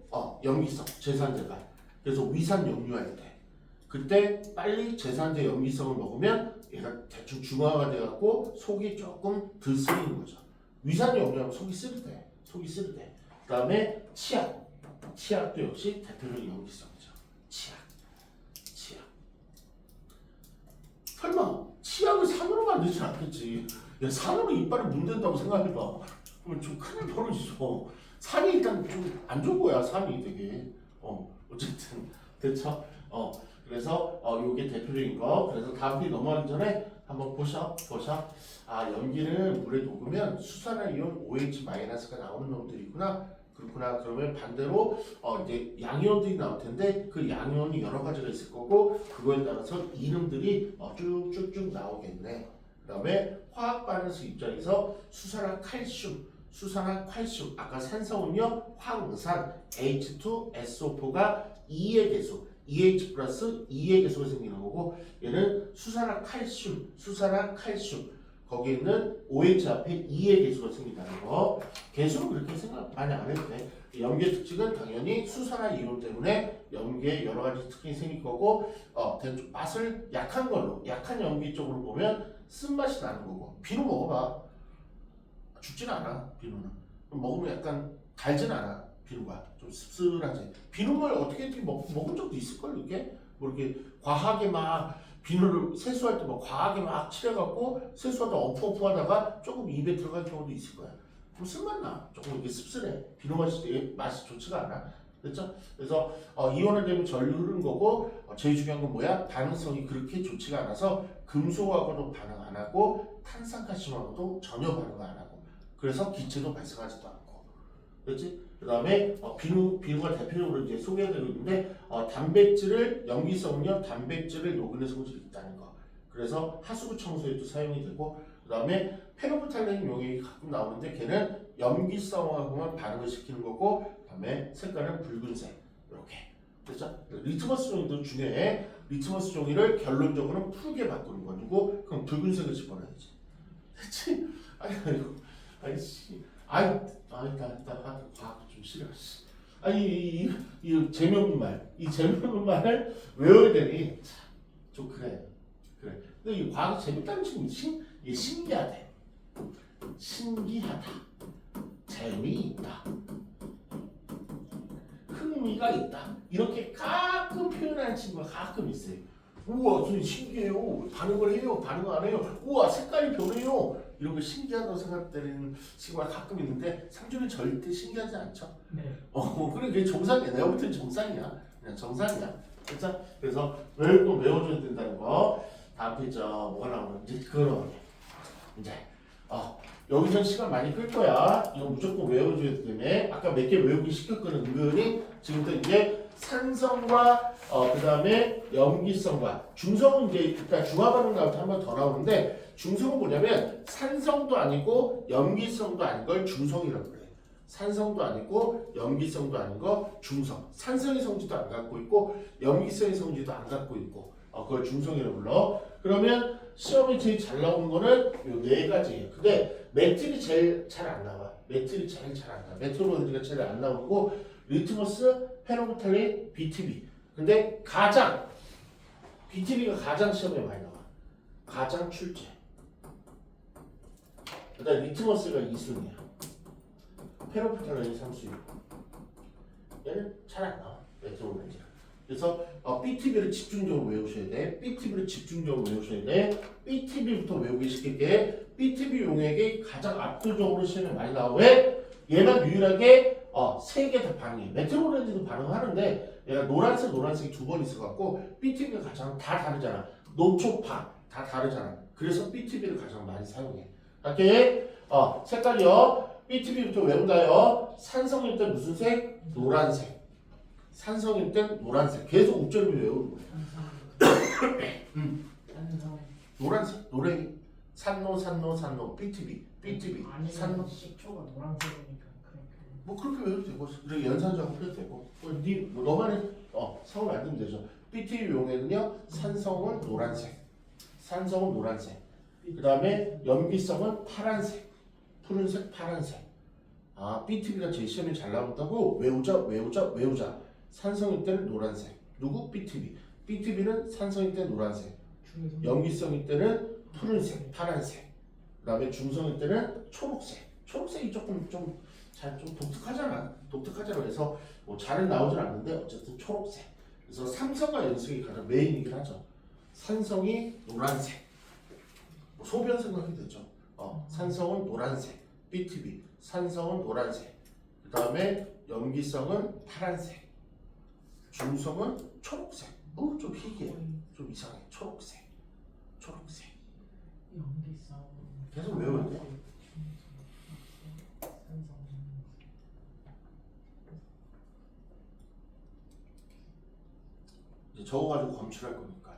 염기성 제산제가. 그래서 위산 역류할 때 그때 빨리 제산제 염기성을 먹으면 얘가 대충 중화가 돼갖고 속이 조금 덜 쓰리는 거죠. 위산 역류하면 속이 쓰리대. 그 다음에 치약도 역시 대표적인 염기성이죠. 치약. 설마 치약을 산으로 만들진 않겠지. 야, 산으로 이빨을 문댄다고 생각해봐. 그러면 좀 큰일 벌어지죠. 산이 일단 좀 안 좋은 거야. 산이 되게. 어쨌든 됐죠. 그래서 요게 대표적인 거. 그래서 다음 편 넘어가기 전에 한번 보셔. 염기는 물에 녹으면 수산화이온 OH-가 나오는 놈들이 있구나. 그렇구나. 그러면 반대로 이제 양이온들이 나올 텐데 그 양이온이 여러 가지가 있을 거고 그거에 따라서 이름들이 쭉쭉쭉 나오겠네. 그다음에 화학 반응식 입장에서 수산화칼슘 아까 산성은요 황산 H2SO4가 2의 개수 EH 플러스 2의 개수가 생기는 거고 얘는 수산화칼슘 거기에 있는 OH 앞에 2의 개수가 생긴다는 거. 개수는 그렇게 생각 많이 안 해도 돼. 염기의 특징은 당연히 수산화 이온 때문에 염기에 여러 가지 특징이 생길 거고 맛을 약한 염기 쪽으로 보면 쓴맛이 나는 거고 비누 먹어봐. 죽진 않아. 비누는 먹으면 약간 달진 않아. 비누가 좀 씁쓸하지. 비누물 어떻게 먹은 적도 있을걸 이렇게 뭐 이렇게 과하게 막 비누를 세수할 때 막 과하게 막 칠해갖고 세수하다 어프하다가 조금 입에 들어갈 경우도 있을 거야. 그럼 쓴맛 나. 조금 이렇게 씁쓸해. 비누 맛이 좋지가 않아. 그렇죠? 그래서 이온화되면 전류 흐르는 거고 제일 중요한 건 뭐야? 반응성이 그렇게 좋지가 않아서 금속하고도 반응 안 하고 탄산칼슘하고도 전혀 반응 안 하고 그래서 기체도 발생하지도 않고. 그렇지? 그 다음에 비누가 대표적으로 이제 소개되고 있는데 염기성은요 단백질을 녹이는 성질이 있다는 거. 그래서 하수구 청소에도 사용이 되고 그 다음에 페놀프탈레인 용액이 가끔 나오는데 걔는 염기성하고만 반응을 시키는 거고 그 다음에 색깔은 붉은색 이렇게. 그렇죠? 리트머스 종이도 중요해. 리트머스 종이를 결론적으로는 푸르게 바꾸는 거. 누구? 그럼 붉은색을 집어넣어야지. 그렇지? 아이씨. 나 과학 좀 싫어. 아니 이 재미없는 말, 이 재미없는 말을 외워야 되니 좀 그래. 근데 이 과학이 재밌다는 친구 이게 신기하대. 신기하다. 재미있다. 흥미가 있다. 이렇게 가끔 표현하는 친구가 가끔 있어요. 우와, 선생님 신기해요. 반응을 해요. 반응 안 해요. 우와, 색깔이 변해요. 이런 거 신기하다고 생각되는 친구가 가끔 있는데 상준은 절대 신기하지 않죠. 네. 그래, 그게 정상이야. 내가 볼 때는 정상이야. 그냥 정상이야. 그렇죠? 그래서 외워줘야 된다는 거. 다음 페이지 뭐가 나오는지 이제 그런 이제 여기서 시간 많이 끌 거야. 이거 무조건 외워줘야 되기 때문에 아까 몇 개 외우기 시켰거든. 은근히 지금부터 이제 산성과 그 다음에 염기성과 중성은 이제 일단 중화반응 나올 때 한 번 더 나오는데 중성은 뭐냐면 산성도 아니고 염기성도 아닌 걸 중성이라고 그래. 산성도 아니고 염기성도 아닌 거 중성. 산성의 성질도 안 갖고 있고 염기성의 성질도 안 갖고 있고 그걸 중성이라고 불러. 그러면 시험에 제일 잘 나오는 거는 요 네 가지예요. 근데 메틸이 제일 잘 안 나와. 메틸이 제일 잘 안 나와. 메트로이드가 제일 안 나오고 리트머스, 페로부탈린, BTB. 근데 가장 BTB가 가장 시험에 많이 나와. 가장 출제. 그다음 리트머스가 2순위야. 페로부탈린이 3순위고. 얘는 잘 안 나와. 메트로이드. 그래서 BTB를 집중적으로 외우셔야 돼. BTB를 집중적으로 외우셔야 돼. BTB부터 외우기 시킬게. BTB 용액이 가장 압도적으로 시험에 많이 나와. 왜? 얘만 유일하게 세 개 다 반응해. 메트로렌즈도 반응하는데 얘가 노란색이 두 번 있어갖고 BTB가 가장 다 다르잖아. 녹초파 다 다르잖아. 그래서 BTB를 가장 많이 사용해. 갈게. 색깔이요. BTB부터 외운다요. 산성일 때 무슨 색? 노란색. 산성일 땐 노란색. 계속 옵저를 외우는 거야. 산성. 노란색, 노래기. 산노, BTB, 산노. 아니면 식초가 노란색이니까 그렇게. 뭐 그렇게 외워도 되고, 그리고 연산적으로 해도 되고. 너만의 성을 만들면 되죠. BTB 용액은요, 산성은 노란색. 그 다음에 염기성은 파란색. 푸른색, 파란색. BTB가 제 시험에 잘 나온다고 외우자. 산성일 때는 노란색. 누구? BTB. BTB는 산성일 때 노란색. 염기성일 때는 푸른색, 파란색. 그다음에 중성일 때는 초록색. 초록색이 조금 좀 독특하잖아. 그래서 뭐 잘은 나오진 않는데 어쨌든 초록색. 그래서 삼성과 연성이 가장 메인이긴 하죠. 산성이 노란색. 뭐 소변 생각이 되죠. 산성은 노란색. BTB. 산성은 노란색. 그다음에 염기성은 파란색. 중성은 초록색. 좀 희귀해. 좀 이상해. 초록색. 연기성. 계속 외워야 돼. 이제 적어가지고 검출할 거니까.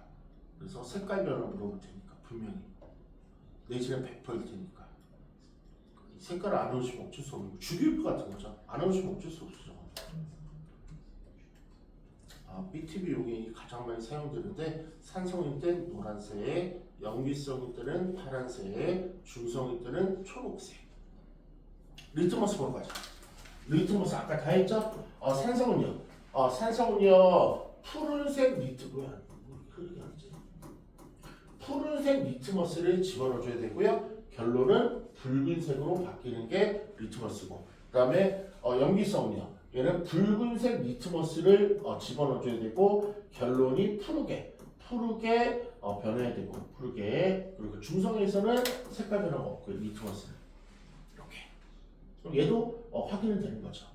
그래서 색깔 변화 물어볼 테니까 분명히. 내신에 100%일 테니까. 색깔을 안 넣으시면 어쩔 수 없는 거. 주기율표 같은 거죠. 안 넣으시면 어쩔 수 없죠. BTB 용액이 가장 많이 사용되는데 산성일 땐 노란색, 염기성일 때는 파란색, 중성일 때는 초록색. 리트머스 보러 가자. 리트머스 아까 다 했죠? 산성은요. 푸른색 푸른색 리트머스를 집어넣어줘야 되고요. 결론은 붉은색으로 바뀌는 게 리트머스고. 그다음에 염기성은요. 얘는 붉은색 리트머스를 집어넣어줘야 되고 결론이 푸르게 변해야 되고 그리고 중성에서는 색깔 변화가 없고 리트머스는 이렇게. 그럼 얘도 확인은 되는 거죠.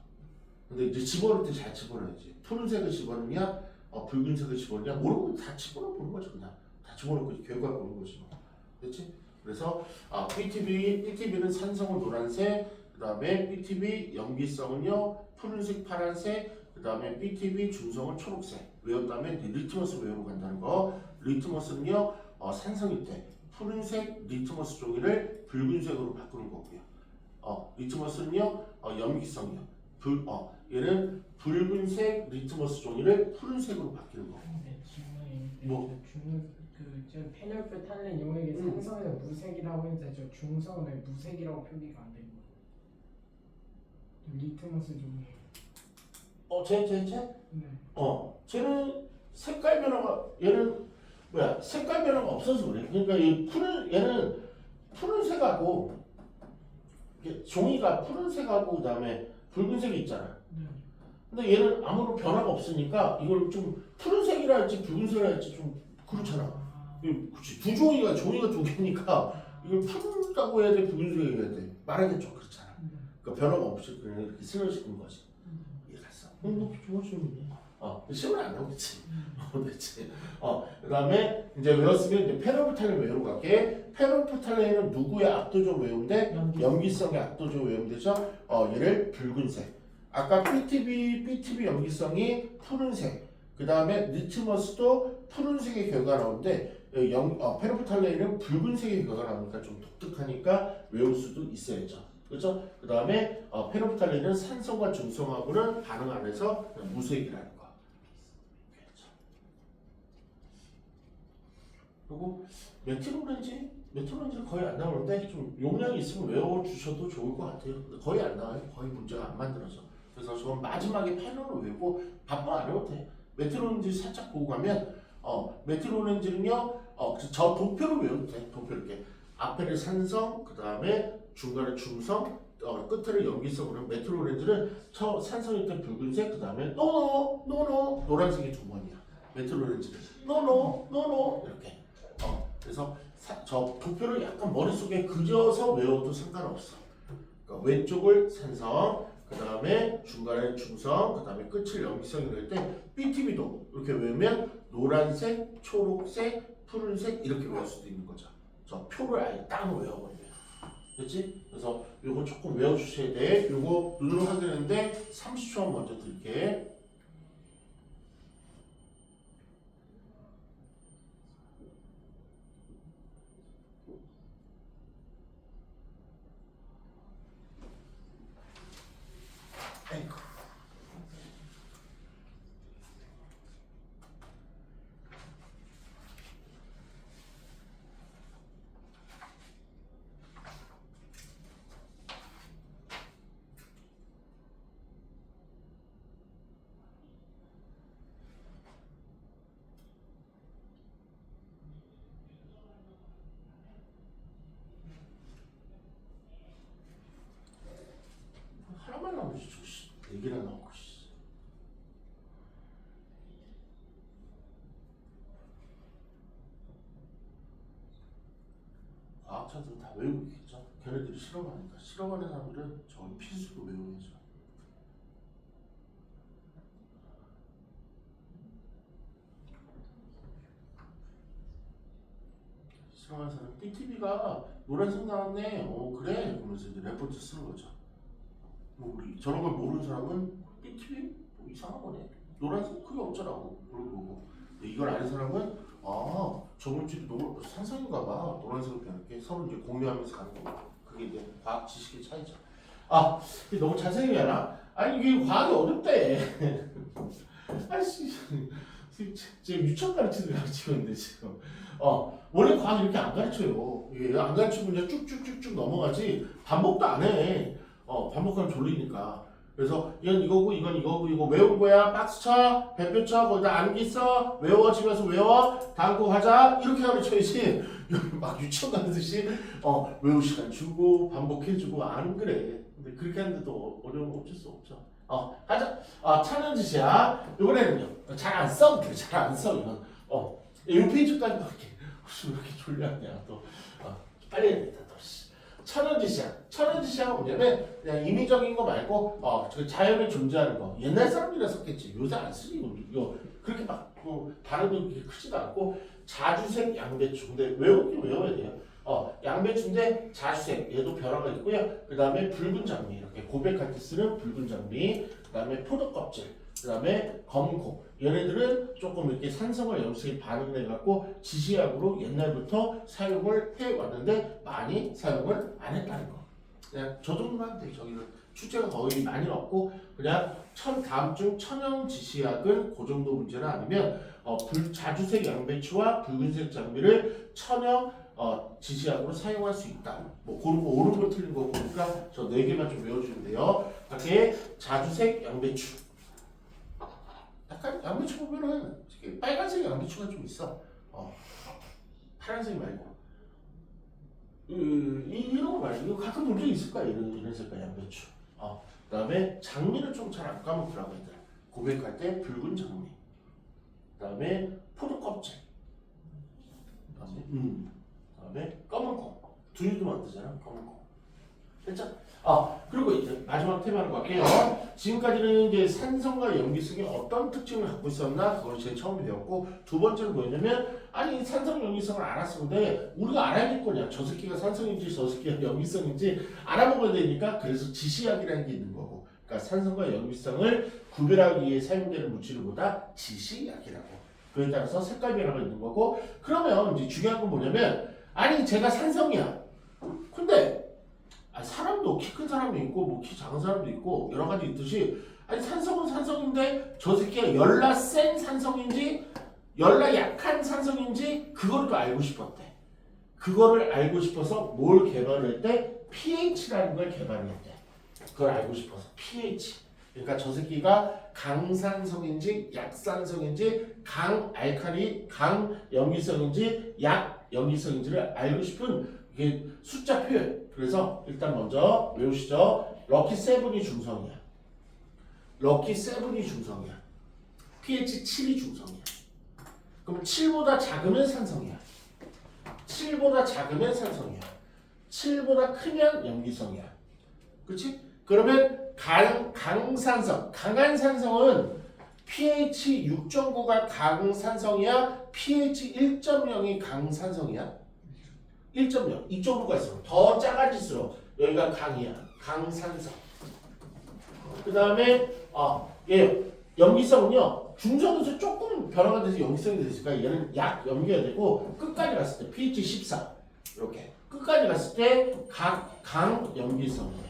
근데 이제 집어넣을 때 잘 집어넣어야지. 푸른색을 집어넣냐 붉은색을 집어넣냐 모르고 다 집어넣어 보는 거죠. 그냥 다 집어넣고 결과를 보는 거지. 그렇지? 그래서 BTB는 산성은 노란색. 그 다음에 BTB 염기성은요 푸른색, 파란색. 그 다음에 BTB 중성은 초록색. 외웠다면 리트머스 외우러 간다는 거. 리트머스는요 산성일 때 푸른색 리트머스 종이를 붉은색으로 바꾸는 거고요. 리트머스는요 염기성이요. 얘는 붉은색 리트머스 종이를 푸른색으로 바뀌는 거. 네, 질문인데 뭐? 저 페놀프 탄린 용액의 산성에는 무색이라고 했는데 저 중성은 무색이라고 표기가 안 되는 거예요. 리트머스 종이 쟤? 네. 쟤는 색깔 변화가 얘는 뭐야? 색깔 변화가 없어서 그래. 그러니까 얘는 푸른색하고 이게 종이가 푸른색하고 그다음에 붉은색이 있잖아. 네. 근데 얘는 아무런 변화가 없으니까 이걸 좀 푸른색이라 할지 붉은색이라 할지 좀 그렇잖아. 그렇지. 종이가 두 개니까 이걸 푸르다고 해야 돼, 붉은색이 해야 돼. 말하기 좀 그렇잖아. 그러니까 변화가 없이 그냥 이렇게 쓰러지는 거지. 이해갔어? 뭐 좋은 질문이야. 시험을 안 나오겠지. 됐지. 그다음에 이제 외웠으면 이제 페로부탈렌 외우러 갈게. 페로부탈렌은 누구의 압도적 외우인데 염기성의 압도적 외우면 되죠. 얘를 붉은색. 아까 BTB 염기성이 푸른색. 그다음에 리트머스도 푸른색의 결과가 나오는데 페로부탈렌은 붉은색의 결과가 나오니까 좀 독특하니까 외울 수도 있어야죠. 그렇죠? 그다음에 페로부탈렌은 산성과 중성하고는 반응 안 해서 무색이라는 거. 그리고 메트로렌지는 거의 안 나오는데 좀 용량이 있으면 외워주셔도 좋을 것 같아요. 거의 안 나와요. 거의 문제가 안 만들어서. 그래서 저는 마지막에 패널을 외우고 바빠 안 해도 돼. 메트로렌지 살짝 보고 가면 메트로렌지는요 저 도표를 외워도 돼. 도표 이렇게 앞에를 산성, 그 다음에 중간에 중성, 끝에를 염기성으로 메트로렌지는 산성일 때 붉은색, 그 다음에 노노 노란색이 두 번이야. 메트로렌지는 노노 이렇게. 그래서 저 도표를 약간 머릿속에 그려서 외워도 상관없어. 그러니까 왼쪽을 산성, 그 다음에 중간에 중성, 그 다음에 끝을 염기성이라고 할 때 BTB도 이렇게 외우면 노란색, 초록색, 푸른색 이렇게 외울 수도 있는 거죠. 저 표를 아예 딱 외워버리면. 그렇지? 그래서 요거 조금 외워주셔야 돼. 요거 눈으로 확인했는데 30초만 먼저 드릴게. 아이고. 하나만 나오지, 네 개나 나오고. 과학자들은 다 외우고 있겠죠. 걔네들이 실험하니까. 실험하는 사람들은 저기 필수로 외워야죠. 실험하는 사람 BTB가 노란색 나왔네. 그래. 그러면서 이제 레포트 쓰는 거죠. 뭐 우리 저런 걸 모르는 사람은 BTB 뭐 이상한 거네. 노란색 크게 없잖아고 그런 거고. 이걸 아는 사람은 저물질이 산성인가 봐. 노란색으로 변할게. 서로 이제 공유하면서 가는 거고. 그게 이제 과학 지식의 차이죠. 이게 너무 자세히 해라. 아니 이게 과학이 어렵대. 아씨 지금 유치원 가르치고 있는데 지금. 원래 과학 이렇게 안 가르쳐요. 이게 안 가르치고 그냥 쭉쭉쭉쭉 넘어가지 반복도 안 해. 반복하면 졸리니까. 그래서 이건 이거고 이건 이거고 이거 외운 거야. 박스 쳐, 배표 쳐, 거기다 암기 써, 외워지면서 외워. 다음 거 가자. 이렇게 가르쳐야지. 막 유치원 가듯이 외울 시간 주고 반복해주고 안 그래. 근데 그렇게 하는데도 어려운 거 어쩔 수 없죠. 가자. 차는 짓이야. 요번에는요. 잘 안 써. 잘 안 써. 이건. 이 페이지까지 밖에. 혹시 왜 이렇게 졸려하냐 또. 빨리 해야 겠다 또. 천연지시가 뭐냐면 그냥 임의적인 거 말고 자연에 존재하는 거. 옛날 사람들이라 썼겠지. 요새 안 쓰지. 이거 그렇게 막 발음이 그렇게 크지도 않고 자주색 양배추. 근데 외우긴 외워야 돼요. 양배추인데 자주색. 얘도 변화가 있고요. 그 다음에 붉은 장미. 이렇게 고백할 때 쓰는 붉은 장미. 그 다음에 포도 껍질. 그 다음에 검고. 얘네들은 조금 이렇게 산성과 염색이 반응을 해갖고 지시약으로 옛날부터 사용을 해왔는데 많이 사용을 안 했다는 거. 그냥 저 정도만 하면 돼. 저기는 출제가 거의 많이 없고 그냥 다음 중 천연 지시약은 그 정도 문제는 아니면 자주색 양배추와 붉은색 장미를 천연 지시약으로 사용할 수 있다. 뭐 그런 거 옳은 거 틀린 거 보니까 저 4개만 좀 외워주면 돼요. 이렇게 자주색 양배추. 양배추 보면은 이렇게 빨간색 양배추가 좀 있어. 파란색 말고. 이런 거 말고 이거 가끔 본 적 있을 거야. 이런 색깔 양배추. 그다음에 장미는 좀 잘 안 까먹더라고 얘들. 고백할 때 붉은 장미. 그다음에 포도 껍질. 그다음에 검은 콩. 두유도 만들잖아. 검은 콩. 됐죠? 그리고 이제 마지막 테마로 갈게요. 지금까지는 이제 산성과 염기성이 어떤 특징을 갖고 있었나 그걸 제일 처음 배웠고, 두 번째로 뭐냐면 아니 산성 염기성을 알았었는데 우리가 알아야 될 거냐, 저 새끼가 산성인지 저 새끼가 염기성인지 알아먹어야 되니까, 그래서 지시약이라는 게 있는 거고, 그러니까 산성과 염기성을 구별하기 위해 사용되는 물질을 보다 지시약이라고. 그에 따라서 색깔 변화가 있는 거고, 그러면 이제 중요한 건 뭐냐면 아니 제가 산성이야. 근데 사람도 키 큰 사람도 있고 뭐 키 작은 사람도 있고 여러 가지 있듯이, 아니 산성은 산성인데 저 새끼가 열나 센 산성인지 열나 약한 산성인지 그거를 또 알고 싶었대. 그거를 알고 싶어서 뭘 개발했대? pH라는 걸 개발했대. 그걸 알고 싶어서 pH. 그러니까 저 새끼가 강산성인지 약산성인지 강알칼리 강염기성인지 약염기성인지를 알고 싶은 이게 숫자 표현. 그래서 일단 먼저 외우시죠. 럭키 7이 중성이야. 럭키 7이 중성이야. pH 7이 중성이야. 그럼 7보다 작으면 산성이야. 7보다 작으면 산성이야. 7보다 크면 염기성이야. 그렇지? 그러면 강산성, 강한 산성은 pH 6.9가 강산성이야? pH 1.0이 강산성이야? 1.0, 2.5가 있어. 더 작아질수록 여기가 강이야. 강산성. 그 다음에 염기성은요, 중성에서 조금 변화가 돼서 염기성이 됐으니까 얘는 약 염기가 되고, 끝까지 갔을 때 pH 14 이렇게 끝까지 갔을 때 강염기성이야.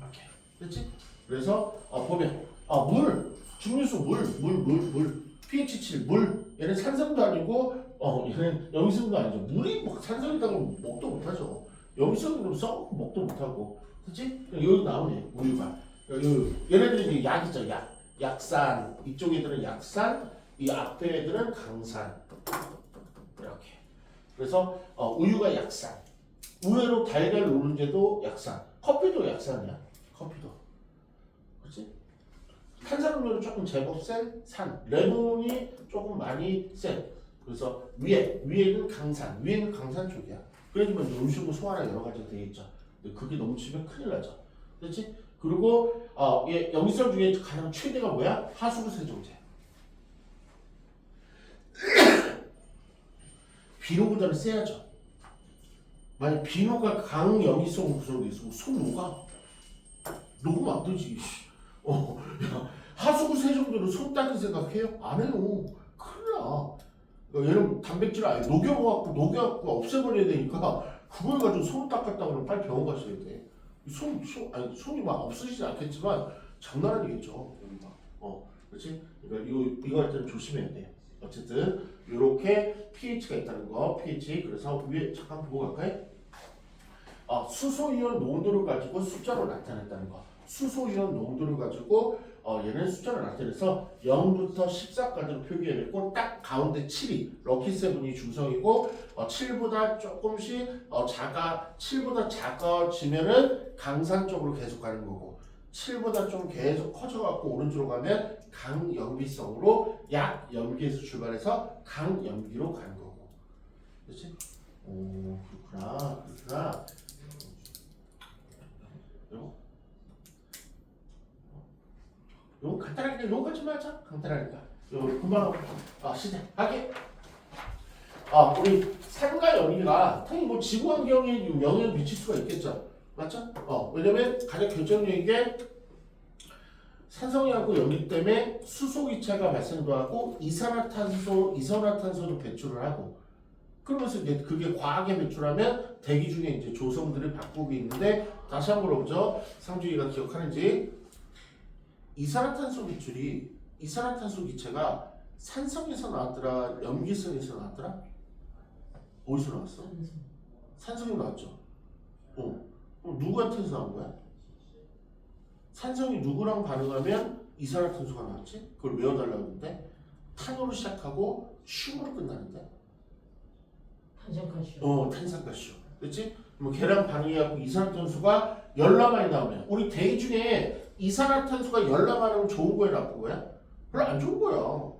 이렇게. 그렇지? 그래서 보면 중류수 물 pH 7 물, 얘는 산성도 아니고 얘는 염기성도 아니죠. 물이 뭐 산성이다 그러면 먹도 못하죠. 염기성으로 써 먹도 못하고. 그렇지? 여기 나오네 우유가. 얘네들이 약 있죠. 약산. 이쪽 애들은 약산, 이 앞에 애들은 강산. 이렇게. 그래서 우유가 약산. 의외로 달걀 노른자도 약산. 커피도 약산이야. 커피도. 그렇지? 탄산음료는 조금 제법 센 산. 레몬이 조금 많이 센. 그래서 위에는 강산. 위에는 강산 쪽이야. 그래야지만 음식물 소화나 여러 가지가 되겠죠. 근데 그게 넘치면 큰일 나죠. 그렇지? 그리고 염기성 중에 가장 최대가 뭐야? 하수구 세정제. 비누보다는 세야죠. 만약 비누가 강염기성 구성되어 있으면 손 녹으면 안 되지. 하수구 세정제로 손 닦을 생각해요? 안 해요. 큰일 나. 얘는 단백질 아예 녹여갖고 없애버려야 되니까, 그걸 가지고 손 닦았다 그러면 빨리 병원 가셔야 돼. 손이 막 없어지지 않겠지만 장난 아니겠죠. 여기가. 그렇지? 그러니까 이거 할 때는 조심해야 돼. 어쨌든 이렇게 pH가 있다는 거. pH. 그래서 위에 잠깐 보고 갈까요? 수소이온 농도를 가지고 숫자로 나타냈다는 거. 수소이온 농도를 가지고 얘는 숫자로 나타내서 0부터 14까지로 표기해냈고, 딱 가운데 7이 럭키 7이 중성이고, 7보다 조금씩 7보다 작아지면은 강산 쪽으로 계속 가는 거고, 7보다 좀 계속 커져갖고 오른쪽으로 가면 강염기성으로 약염기에서 출발해서 강염기로 가는 거고. 그렇지? 오, 그렇구나. 요거 간단하니까 요거까지만 하자. 간단하니까 요거 금방 시작하게. 우리 산과 염기가 당연히 뭐 지구 환경에 영향을 미칠 수가 있겠죠. 맞죠? 왜냐면 가장 결정적인 게 산성이하고 염기 때문에 수소기체가 발생도 하고 이산화탄소도 배출을 하고, 그러면서 이제 그게 과하게 배출하면 대기 중에 이제 조성들이 바꾸고 있는데, 다시 한번 물어보죠. 상준이가 기억하는지. 이산화탄소 기체가 산성에서 나왔더라, 염기성에서 나왔더라? 어디서 나왔어? 산성이 나왔죠. 그럼 누구한테서 나온 거야? 산성이 누구랑 반응하면 이산화탄소가 나왔지? 그걸 외워달라고 했는데 탄으로 시작하고 슘으로 끝나는데 탄산가스요. 탄산가스요. 그렇지? 뭐 걔랑 반응해갖고 이산화탄소가 열나많이 나오면 우리 대기 중에 이산화탄소가 열나많으면 좋은 거야 나쁜 거야? 별로 안 좋은 거야.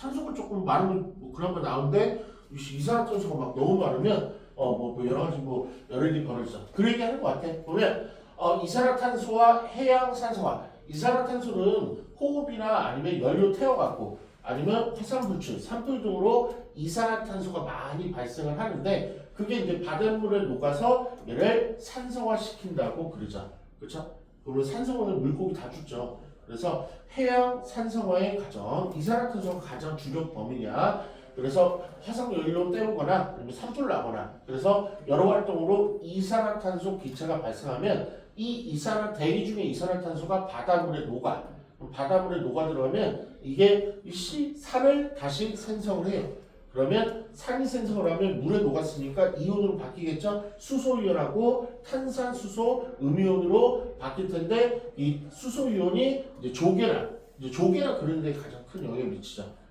산소가 조금 많으면 뭐 그런 거 나오는데 이산화탄소가 막 너무 많으면 뭐 여러 가지 뭐 여러 일이 벌어져. 그 얘기 하는 것 같아. 보면 이산화탄소와 해양산소와 이산화탄소는 호흡이나 아니면 연료 태워갖고 아니면 화산불출, 산불 등으로 이산화탄소가 많이 발생을 하는데 그게 이제 바닷물에 녹아서 얘를 산성화시킨다고 그러죠. 그렇죠? 그러면 산성화는 물고기 다 죽죠. 그래서 해양 산성화의 과정, 이산화탄소가 가장 주력 범위냐. 그래서 화석연료 때우거나 아니면 산불 나거나 그래서 여러 활동으로 이산화탄소 기체가 발생하면 이 대기 중에 이산화탄소가 바닷물에 녹아. 바닷물에 녹아 들어가면 이게 산을 다시 생성을 해요. 그러면 산이 생성을 하면 물에 녹았으니까 이온으로 바뀌겠죠. 수소이온하고 탄산수소 음이온으로 바뀔 텐데 이 수소이온이 이제 조개나 그런 데 가장 큰 영향을 미치죠.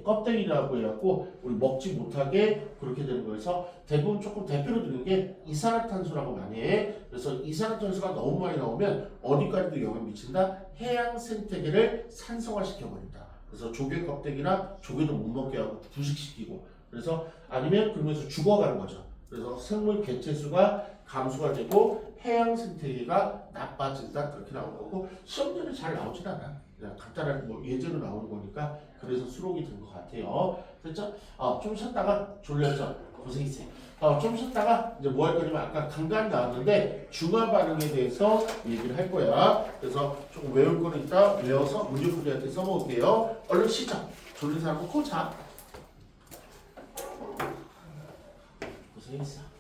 껍데기라고 해갖고 우리 먹지 못하게 그렇게 되는 거여서 대부분 조금 대표로 드는 게 이산화탄소라고 많이 해. 그래서 이산화탄소가 너무 많이 나오면 어디까지도 영향을 미친다? 해양 생태계를 산성화시켜버린다. 그래서 조개 껍데기나 조개도 못 먹게 하고 부식시키고 그래서 아니면 그러면서 죽어가는 거죠. 그래서 생물 개체수가 감소가 되고 해양 생태계가 나빠진다 그렇게 나오는 거고 시험지는 잘 나오진 않아. 그냥 간단한 뭐 예제로 나오는 거니까 그래서 수록이 된 것 같아요. 됐죠? 좀 쉬었다가 졸렸죠? 고생했어요. 좀 쉬었다가 이제 뭐 할 거냐면 아까 간간 나왔는데 중화 반응에 대해서 얘기를 할 거야. 그래서 조금 외울 거는 이따 외워서 문제풀이한테 써먹을게요. 얼른 쉬자. 졸린 사람은 코 자. 고생했어.